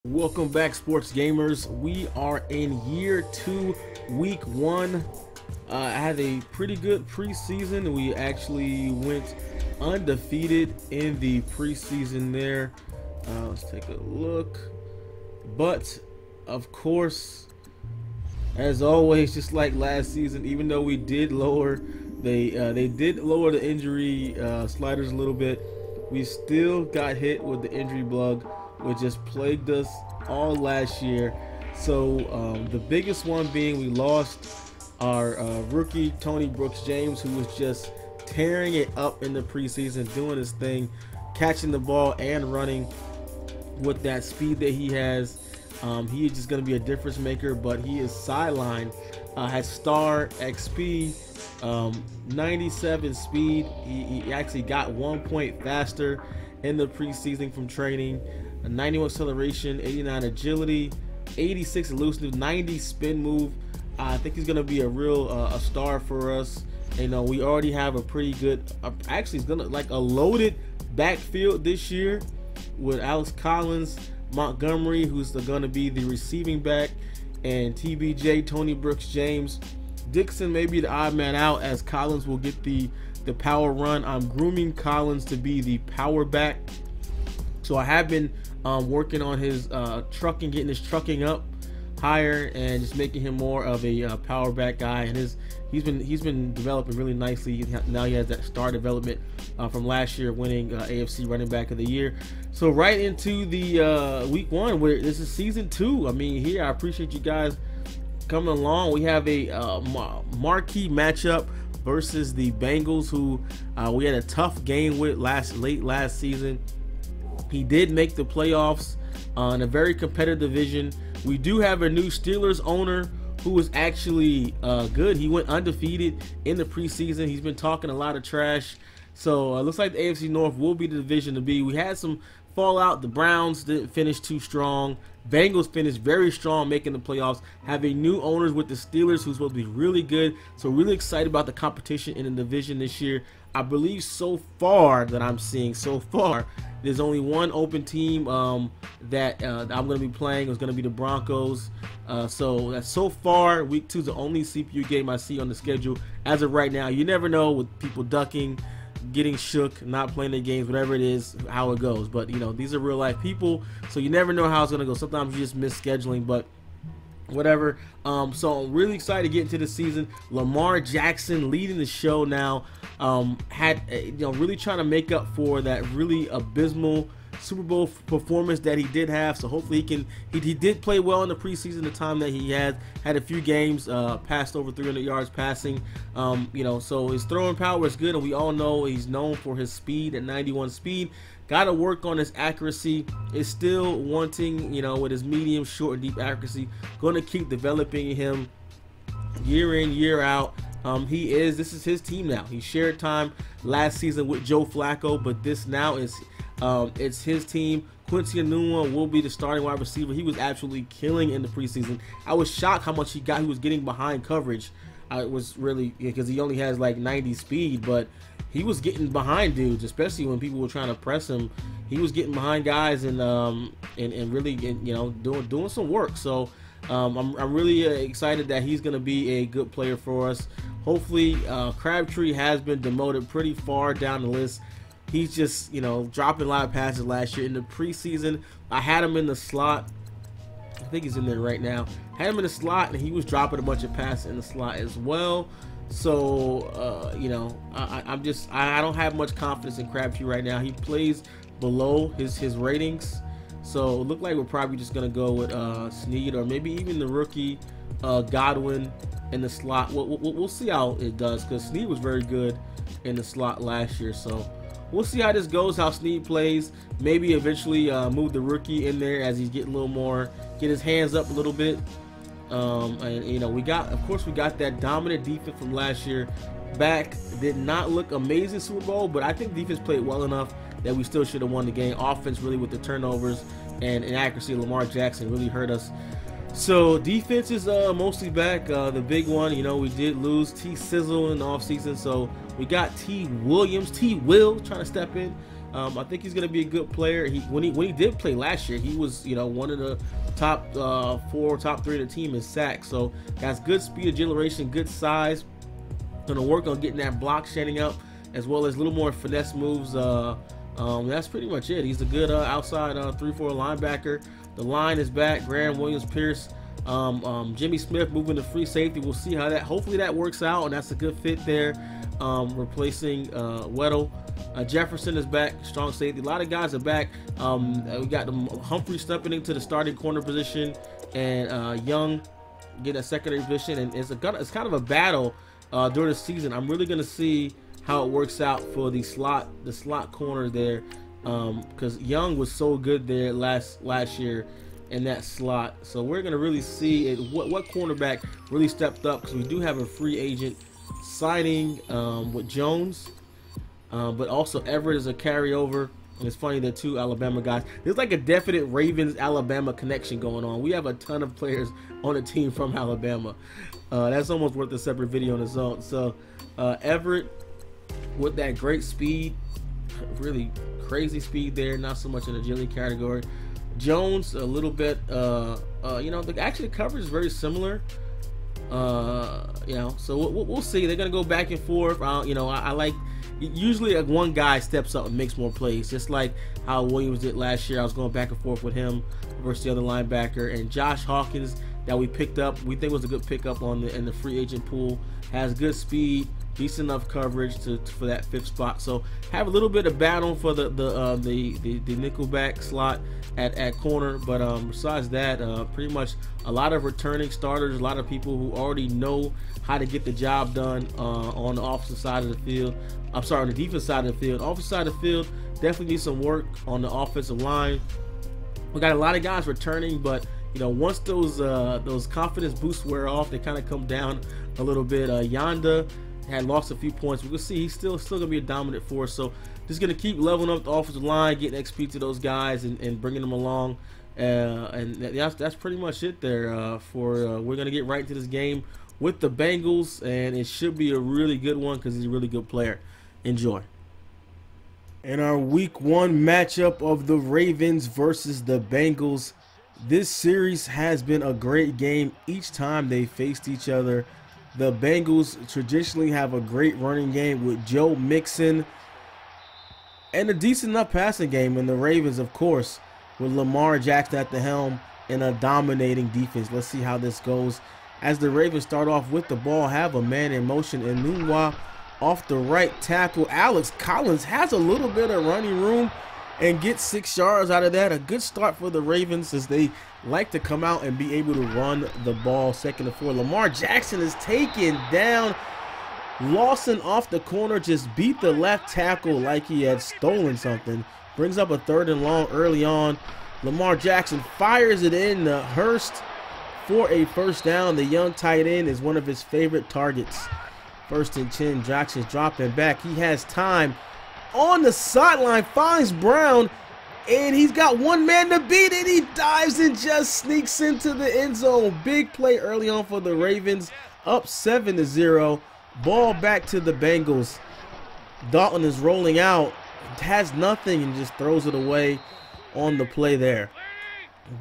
Welcome back, sports gamers. We are in year 2, week 1. I had a pretty good preseason. We actually went undefeated in the preseason there. Let's take a look. But, of course, as always, just like last season, even though we did lower, they did lower the injury sliders a little bit, we still got hit with the injury bug, which just plagued us all last year. So the biggest one being we lost our rookie Tony Brooks James, who was just tearing it up in the preseason, doing his thing, catching the ball and running with that speed that he has. He is just going to be a difference maker, but he is sidelined. Has star XP, 97 speed. He actually got 1 point faster in the preseason from training. A 91 acceleration, 89 agility, 86 elusive, 90 spin move. I think he's going to be a real a star for us. You know, we already have a pretty good, actually, it's going to like a loaded backfield this year with Alex Collins, Montgomery, who's going to be the receiving back, and TBJ, Tony Brooks James. Dixon may be the odd man out, as Collins will get the power run. I'm grooming Collins to be the power back. So I have been working on his trucking, getting his trucking up higher, and just making him more of a power back guy. And he's been developing really nicely. Now he has that star development from last year, winning AFC running back of the year. So right into the week 1, where this is season 2. I mean, here I appreciate you guys coming along. We have a marquee matchup versus the Bangles, who we had a tough game with late last season. He did make the playoffs in a very competitive division. We do have a new Steelers owner who is actually good. He went undefeated in the preseason. He's been talking a lot of trash. So it looks like the AFC North will be the division to be. We had some fallout. The Browns didn't finish too strong. Bengals finished very strong, making the playoffs. Having new owners with the Steelers, who's supposed to be really good. So really excited about the competition in the division this year. I believe so far that I'm seeing so far, there's only one open team that I'm going to be playing. It's going to be the Broncos. So that's so far. Week 2 is the only CPU game I see on the schedule as of right now. You never know with people ducking, getting shook, not playing their games, whatever it is, how it goes. But, you know, these are real life people, so you never know how it's going to go. Sometimes you just miss scheduling, but whatever. So I'm really excited to get into the season. Lamar Jackson leading the show now. Really trying to make up for that really abysmal Super Bowl performance that he did have. So hopefully he did play well in the preseason, the time that he had a few games, passed over 300 yards passing. So his throwing power is good, and we all know he's known for his speed at 91 speed. Got to work on his accuracy. Is still wanting, with his medium, short, and deep accuracy. Going to keep developing him year in, year out. This is his team now. He shared time last season with Joe Flacco, but this now is it's his team. Quincy Enunwa will be the starting wide receiver. He was absolutely killing in the preseason. I was shocked how much he was getting behind coverage. I was really, because he only has like 90 speed, but he was getting behind dudes, especially when people were trying to press him. He was getting behind guys and really doing some work. So I'm really excited that he's going to be a good player for us. Hopefully, Crabtree has been demoted pretty far down the list. He's just, dropping a lot of passes last year. In the preseason, I had him in the slot. I think he's in there right now. Had him in the slot, and he was dropping a bunch of passes in the slot as well. So, I don't have much confidence in Crabtree right now. He plays below his ratings. So, it looked like we're probably just going to go with Snead, or maybe even the rookie Godwin in the slot. We'll see how it does, because Snead was very good in the slot last year. So, we'll see how this goes, how Snead plays. Maybe eventually move the rookie in there as he's getting a little more, get his hands up a little bit. We got that dominant defense from last year back. Did not look amazing Super Bowl, but I think defense played well enough that we still should have won the game. Offense really, with the turnovers and inaccuracy, Lamar Jackson really hurt us. So defense is mostly back. The big one, we did lose T Sizzle in the offseason, so we got T Williams, T Will trying to step in I think he's going to be a good player. When he did play last year, he was, you know, one of the top 4, top 3 of the team in sacks. So has good speed of generation, good size. Going to work on getting that block shedding up, as well as a little more finesse moves. That's pretty much it. He's a good outside 3-4 linebacker. The line is back. Graham Williams-Pierce. Jimmy Smith moving to free safety. We'll see how that, hopefully that works out, and that's a good fit there, replacing Weddle. Jefferson is back, strong safety. A lot of guys are back. We got Humphrey stepping into the starting corner position, and Young getting a secondary position, and it's kind of a battle during the season. I'm really gonna see how it works out for the slot corner there, because Young was so good there last year in that slot. So we're gonna really see what cornerback really stepped up, because we do have a free agent signing with Jones, but also Everett is a carryover. And it's funny, the 2 Alabama guys. There's like a definite Ravens-Alabama connection going on. We have a ton of players on the team from Alabama. That's almost worth a separate video on its own. So Everett with that great speed, really crazy speed there, not so much in the agility category. Jones a little bit, you know, actually the coverage is very similar. You know, so we'll see. They're gonna go back and forth. You know, I like, usually one guy steps up and makes more plays, just like how Williams did last year. I was going back and forth with him versus the other linebacker. And Josh Hawkins, that we picked up, we think was a good pickup in the free agent pool. Has good speed, decent enough coverage for that 5th spot. So have a little bit of battle for the nickelback slot at corner, but besides that, pretty much a lot of returning starters, a lot of people who already know how to get the job done on the offensive side of the field. I'm sorry, on the defensive side of the field. Offensive side of the field definitely needs some work on the offensive line. We got a lot of guys returning, but you know, once those confidence boosts wear off, they kind of come down a little bit. Yonda had lost a few points. We'll see. He's still gonna be a dominant force. So just gonna keep leveling up the offensive line, getting XP to those guys, and bringing them along. And that's pretty much it there. We're gonna get right into this game with the Bengals, and it should be a really good one because he's a really good player. Enjoy. In our week 1 matchup of the Ravens versus the Bengals, this series has been a great game each time they faced each other. The Bengals traditionally have a great running game with Joe Mixon and a decent enough passing game, and the Ravens, of course, with Lamar Jackson at the helm and a dominating defense. Let's see how this goes as the Ravens start off with the ball, have a man in motion, and Nunwa off the right tackle. Alex Collins has a little bit of running room and gets 6 yards out of that. A good start for the Ravens, as they like to come out and be able to run the ball. 2nd and 4. Lamar Jackson is taken down. Lawson off the corner just beat the left tackle like he had stolen something. Brings up a 3rd and long early on. Lamar Jackson fires it in to Hurst for a 1st down. The young tight end is one of his favorite targets. 1st and 10. Jackson's dropping back. He has time on the sideline, finds Brown, and he's got one man to beat, and he dives and just sneaks into the end zone. Big play early on for the Ravens, up 7-0. Ball back to the Bengals. Dalton is rolling out, has nothing, and just throws it away on the play there.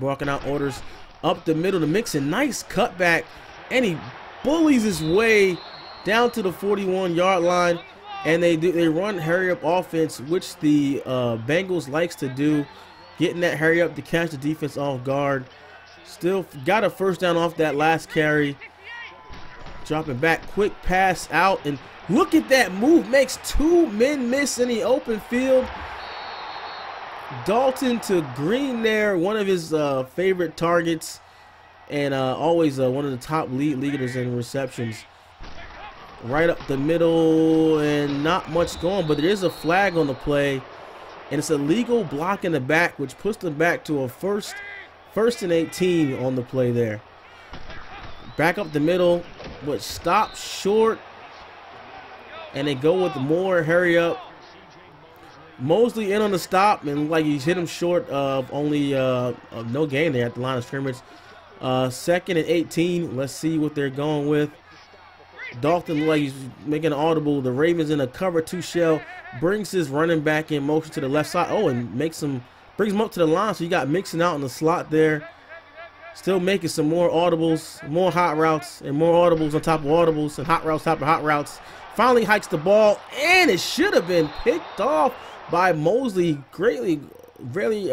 Barking out orders up the middle to Mixon. Nice cutback, and he bullies his way down to the 41-yard line. And they run hurry up offense, which the Bengals likes to do, getting that hurry up to catch the defense off guard. Still got a 1st down off that last carry. Dropping back, quick pass out, and look at that move, makes 2 men miss in the open field. Dalton to Green there, one of his favorite targets, and always one of the top leaders in receptions. Right up the middle, and not much going, but there is a flag on the play, and it's a legal block in the back, which puts them back to a first and 18 on the play there. Back up the middle, but stops short, and they go with more hurry up. Mosley in on the stop, and like he's hit him short of only no gain there at the line of scrimmage. 2nd and 18. Let's see what they're going with. Dalton like he's making an audible. The Ravens in a cover 2 shell, brings his running back in motion to the left side. Oh, and brings him up to the line. So you got Mixon out in the slot there. Still making some more audibles, more hot routes, and more audibles on top of audibles, and hot routes top of hot routes. Finally hikes the ball, and it should have been picked off by Mosley. Greatly, really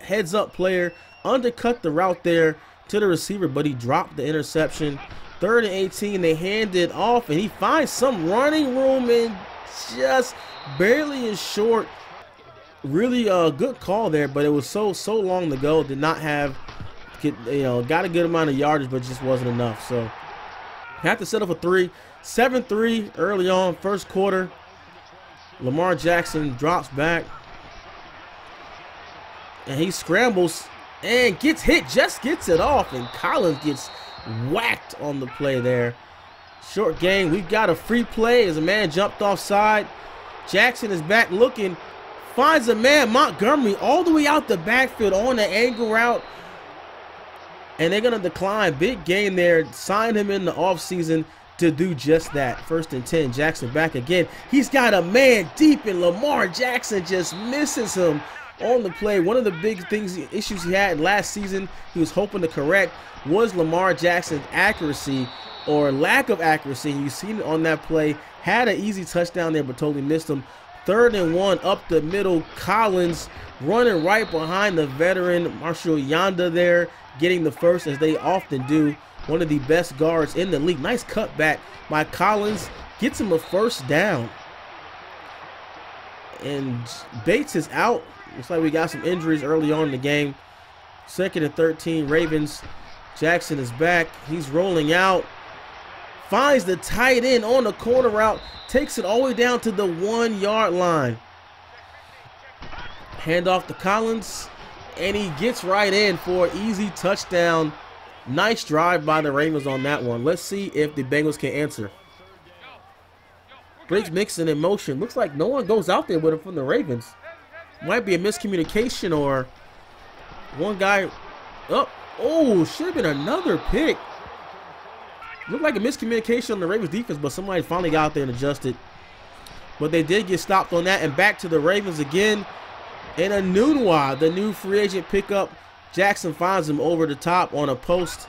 heads up player. Undercut the route there to the receiver, but he dropped the interception. 3rd and 18, they hand it off, and he finds some running room and just barely is short. Really good call there, but it was so long to go. Did not have, got a good amount of yardage, but just wasn't enough. So had to settle for 3. 7-3 early on, first quarter. Lamar Jackson drops back, and he scrambles and gets hit, just gets it off, and Collins gets whacked on the play there. Short gain. We've got a free play as a man jumped offside. Jackson is back looking, finds a man, Montgomery, all the way out the backfield on the angle route, and they're going to decline. Big gain there. Signed him in the offseason to do just that. 1st and 10, Jackson back again. He's got a man deep, and Lamar Jackson just misses him on the play. One of the big issues he had last season, he was hoping to correct, was Lamar Jackson's accuracy or lack of accuracy. You've seen it on that play. Had an easy touchdown there, but totally missed him. 3rd and 1 up the middle. Collins running right behind the veteran Marshall Yanda there, getting the first, as they often do. One of the best guards in the league. Nice cutback by Collins. Gets him a 1st down. And Bates is out. Looks like we got some injuries early on in the game. 2nd and 13, Ravens. Jackson is back. He's rolling out. Finds the tight end on the corner route. Takes it all the way down to the 1-yard line. Hand off to Collins. And he gets right in for an easy touchdown. Nice drive by the Ravens on that one. Let's see if the Bengals can answer. Briggs Mixon in motion. Looks like no one goes out there with him from the Ravens. Might be a miscommunication or one guy. Oh, should have been another pick. Looked like a miscommunication on the Ravens defense, but somebody finally got out there and adjusted. But they did get stopped on that, and back to the Ravens again. And Anunwa, the new free agent pickup. Jackson finds him over the top on a post,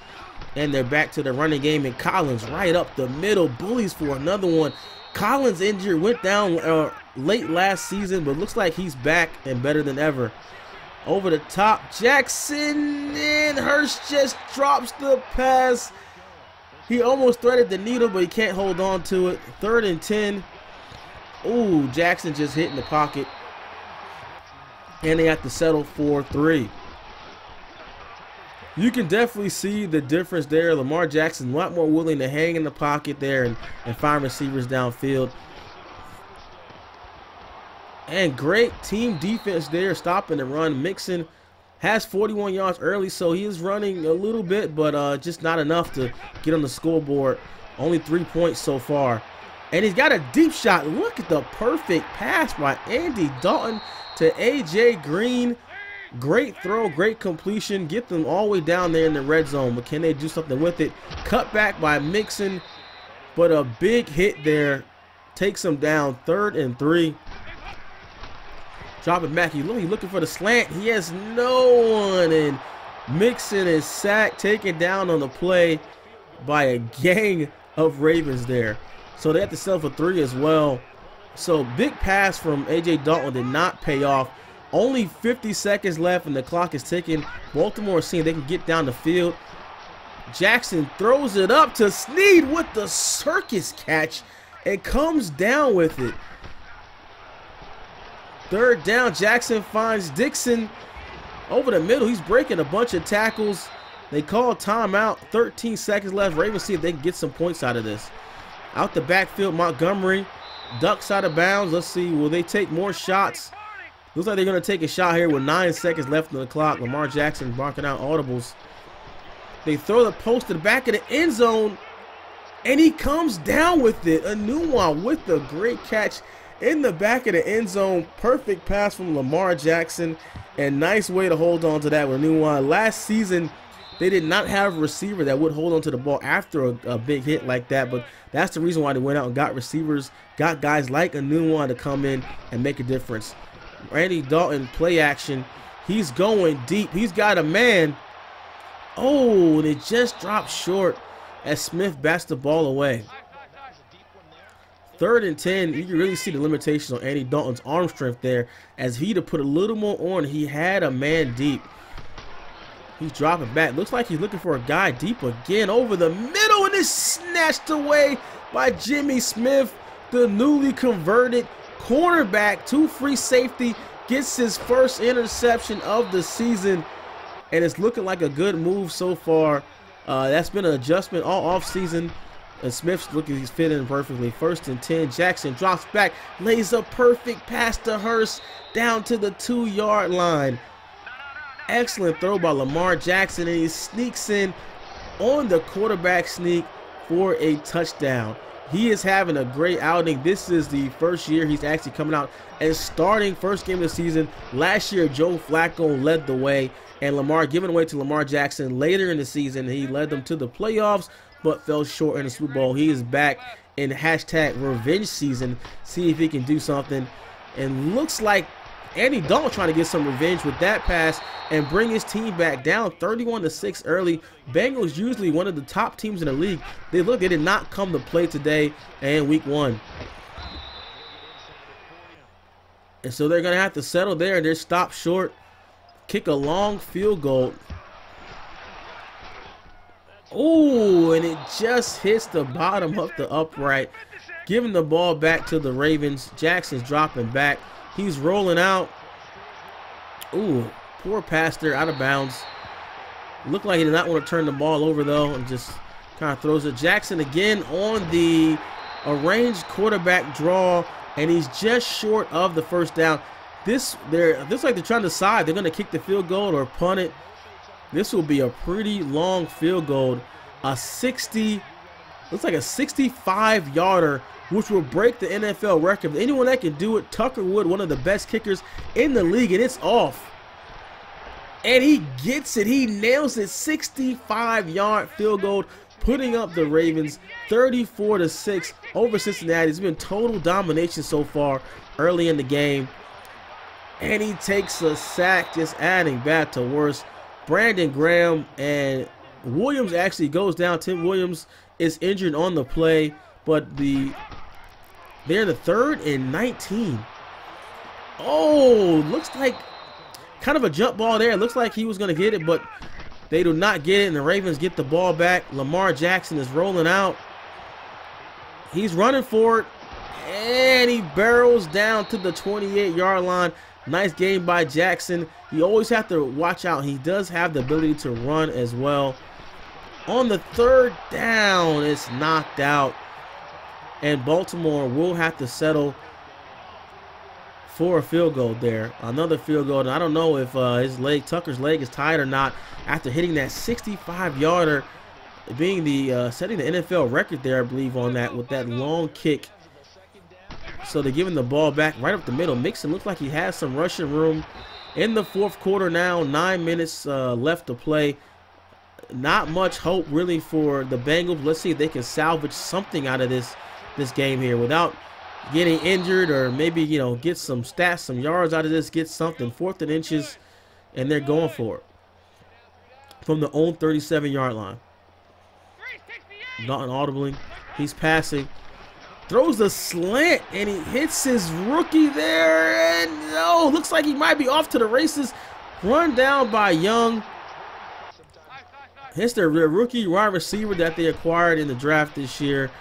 and they're back to the running game. And Collins right up the middle, bullies for another one. Collins injured, went down late last season, but looks like he's back and better than ever. Over the top, Jackson, and Hurst just drops the pass. He almost threaded the needle, but he can't hold on to it. 3rd and 10. Ooh, Jackson just hit in the pocket, and they have to settle for 3. You can definitely see the difference there. Lamar Jackson a lot more willing to hang in the pocket there and find receivers downfield. And great team defense there, stopping the run. Mixon has 41 yards early, so he is running a little bit, but just not enough to get on the scoreboard. Only 3 points so far. And he's got a deep shot. Look at the perfect pass by Andy Dalton to A.J. Green. Great throw, great completion. Get them all the way down there in the red zone, but can they do something with it? Cut back by Mixon, but a big hit there takes him down. 3rd and 3. Dropping back. He's looking for the slant. He has no one, and Mixon is sacked, taken down on the play by a gang of Ravens there. So they have to settle for 3 as well. So big pass from A.J. Dalton did not pay off. Only 50 seconds left and the clock is ticking. Baltimore is seeing they can get down the field. Jackson throws it up to Snead with the circus catch and comes down with it. 3rd down, Jackson finds Dixon over the middle. He's breaking a bunch of tackles. They call timeout. 13 seconds left. Ravens see if they can get some points out of this. Out the backfield, Montgomery ducks out of bounds. Let's see, will they take more shots? Looks like they're going to take a shot here with 9 seconds left on the clock. Lamar Jackson barking out audibles. They throw the post to the back of the end zone, and he comes down with it. Anunwa with the great catch in the back of the end zone. Perfect pass from Lamar Jackson, and nice way to hold on to that with Anunwa. Last season, They did not have a receiver that would hold on to the ball after a big hit like that, but that's the reason why they went out and got receivers, got guys like a new one to come in and make a difference. Randy Dalton, play action. He's going deep. He's got a man. Oh, and it just dropped short as Smith bats the ball away. 3rd and 10. You can really see the limitations on Andy Dalton's arm strength there. As he'd have put a little more on, he had a man deep. He's dropping back. Looks like he's looking for a guy deep again over the middle, and it's snatched away by Jimmy Smith, the newly converted cornerback to free safety. Gets his first interception of the season, and it's looking like a good move so far. That's been an adjustment all offseason. And Smith's looking, he's fitting perfectly. 1st and 10. Jackson drops back, lays a perfect pass to Hurst down to the 2-yard line. Excellent throw by Lamar Jackson, and he sneaks in on the quarterback sneak for a touchdown. He is having a great outing. This is the first year he's actually coming out and starting, first game of the season. Last year, Joe Flacco led the way, and Lamar giving away to Lamar Jackson later in the season. He led them to the playoffs, but fell short in the Super Bowl. He is back in hashtag revenge season. See if he can do something. And looks like Andy Dalton trying to get some revenge with that pass and bring his team back down 31-6 early. Bengals usually one of the top teams in the league. They did not come to play today and week 1. And so they're going to have to settle there. They're stopped short. Kick a long field goal. Oh, and it just hits the bottom of the upright. Giving the ball back to the Ravens. Jackson's dropping back. He's rolling out. Ooh, poor pass there, out of bounds. Looked like he did not want to turn the ball over, though, and just kind of throws it. Jackson again on the arranged quarterback draw, and he's just short of the first down. This like they're trying to decide they're going to kick the field goal or punt it. This will be a pretty long field goal. Looks like a 65-yarder, which will break the NFL record. Anyone that can do it, Tucker Wood, one of the best kickers in the league, and it's off. And he gets it. He nails it. 65-yard field goal, putting up the Ravens 34-6 over Cincinnati. It's been total domination so far early in the game. And he takes a sack, just adding bad to worse. Brandon Graham and Williams actually goes down. Tim Williams is injured on the play, but they're in the 3rd and 19. Oh, looks like kind of a jump ball there. It looks like he was going to get it, but they do not get it, and the Ravens get the ball back. Lamar Jackson is rolling out. He's running for it, and he barrels down to the 28-yard line. Nice game by Jackson. You always have to watch out. He does have the ability to run as well. On the 3rd down, it's knocked out. And Baltimore will have to settle for a field goal there. Another field goal. And I don't know if Tucker's leg is tied or not after hitting that 65-yarder, being the setting the NFL record there, I believe, on that with that long kick. So they're giving the ball back right up the middle. Mixon looks like he has some rushing room in the 4th quarter now. 9 minutes left to play. Not much hope really for the Bengals. Let's see if they can salvage something out of this game here without getting injured, or maybe, you know, get some stats, some yards out of this, get something. 4th and inches, and they're going for it from the own 37-yard line. Dalton audibly, he's passing. Throws the slant, and he hits his rookie there, and no, looks like he might be off to the races. Run down by Young. Hits their rookie wide receiver that they acquired in the draft this year.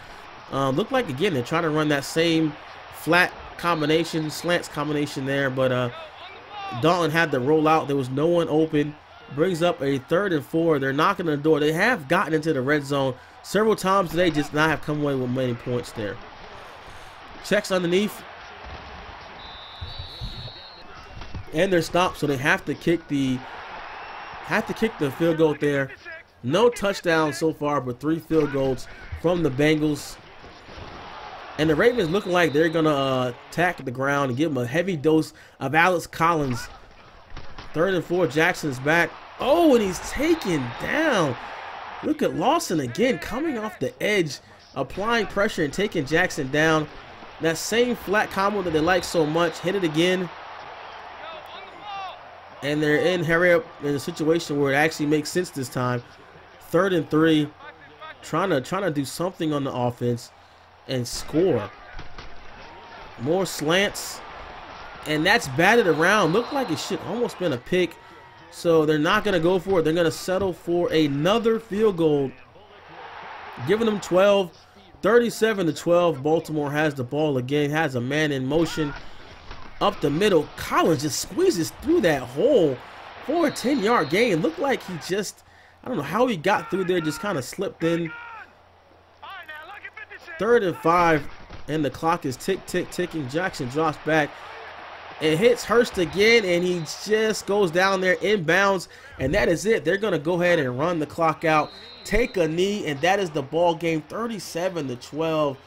Look like, again, they're trying to run that same flat combination, slants combination there, but Dalton had to roll out. There was no one open. Brings up a 3rd and 4. They're knocking on the door. They have gotten into the red zone several times today, just not have come away with many points there. Checks underneath, and they're stopped, so they have to kick the field goal there. No touchdowns so far, but 3 field goals from the Bengals. And the Ravens looking like they're gonna attack the ground and give them a heavy dose of Alex Collins. 3rd and 4. Jackson's back. Oh, and he's taken down. Look at Lawson again, coming off the edge, applying pressure and taking Jackson down. That same flat combo that they like so much, hit it again. And they're in hurry up in a situation where it actually makes sense this time. 3rd and 3, trying to do something on the offense and score. More slants, and that's batted around. Looked like it should almost been a pick. So they're not going to go for it. They're going to settle for another field goal, giving them 12. 37-12. Baltimore has the ball again, has a man in motion up the middle. Collins just squeezes through that hole for a 10-yard gain. Looked like he just, I don't know how he got through there, just kind of slipped in. 3rd and 5, and the clock is ticking. Jackson drops back. It hits Hurst again, and he just goes down there inbounds, and that is it. They're going to go ahead and run the clock out, take a knee, and that is the ball game, 37-12.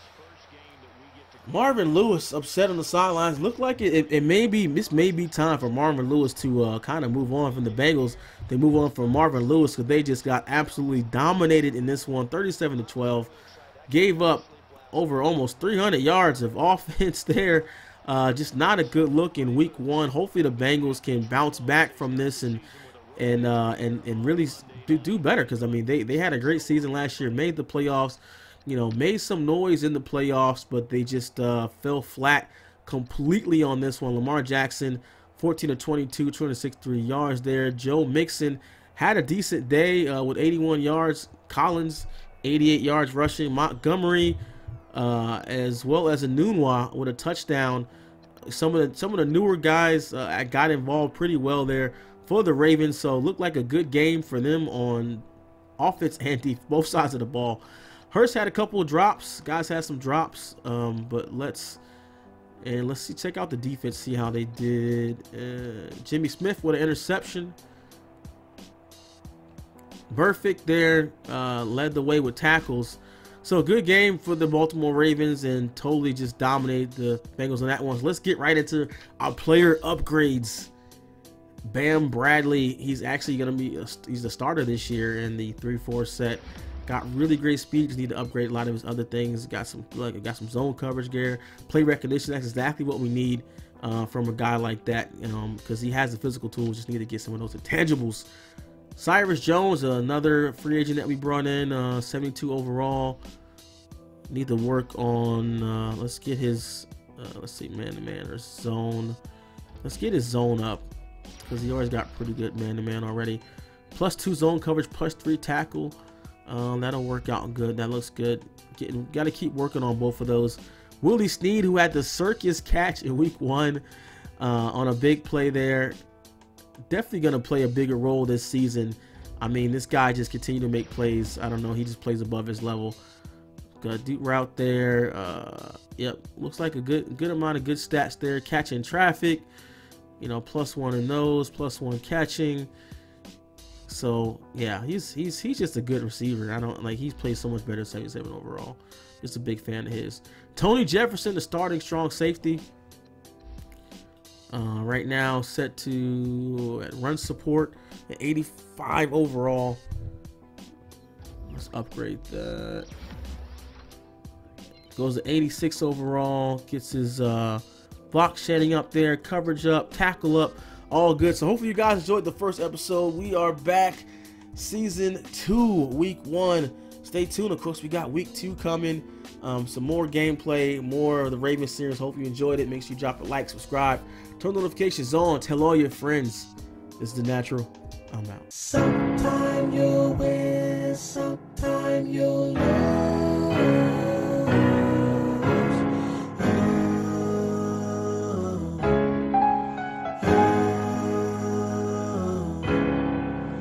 Marvin Lewis upset on the sidelines. Looked like this may be time for Marvin Lewis to kind of move on from the Bengals. They move on from Marvin Lewis because they just got absolutely dominated in this one, 37-12. Gave up over almost 300 yards of offense there. Just not a good look in week 1. Hopefully the Bengals can bounce back from this and really do better, because I mean they had a great season last year, made the playoffs, you know, made some noise in the playoffs, but they just fell flat completely on this one. Lamar Jackson 14-22, 263 yards there. Joe Mixon had a decent day with 81 yards. Collins 88 yards rushing. Montgomery as well as Enunwa with a touchdown. Some of the newer guys got involved pretty well there for the Ravens, so looked like a good game for them on offense and defense, both sides of the ball. Hurst had a couple of drops. Guys had some drops, but let's see. Check out the defense, see how they did. Jimmy Smith with an interception. Burfict there led the way with tackles. So a good game for the Baltimore Ravens, and totally just dominated the Bengals on that one. So let's get right into our player upgrades. Bam Bradley, he's actually going to be he's the starter this year in the 3-4 set. Got really great speed. Just need to upgrade a lot of his other things. Got some zone coverage there, play recognition. That's exactly what we need from a guy like that, because he has the physical tools. Just need to get some of those intangibles. Cyrus Jones, another free agent that we brought in, 72 overall. Need to work on, let's get his, let's see, man-to-man or zone. Let's get his zone up, because he always got pretty good man-to-man already. +2 zone coverage, +3 tackle. That'll work out good. That looks good. Got to keep working on both of those. Willie Snead, who had the circus catch in week 1 on a big play there. Definitely going to play a bigger role this season. I mean, this guy just continued to make plays. I don't know. He just plays above his level. Got a deep route there. Yep. Looks like a good amount of good stats there. Catching traffic. +1 in those. +1 catching. So, yeah, he's just a good receiver. He's played so much better, 77 overall. Just a big fan of his. Tony Jefferson, the starting strong safety. Right now set to run support at 85 overall. Let's upgrade that. Goes to 86 overall. Gets his block shedding up there, coverage up, tackle up, all good. So hopefully you guys enjoyed the first episode. We are back, season 2, week 1. Stay tuned. Of course, we got week 2 coming. Some more gameplay, more of the Ravens series. Hope you enjoyed it. Make sure you drop a like, subscribe, turn notifications on, tell all your friends. This is The Natural. I'm out. Sometime you'll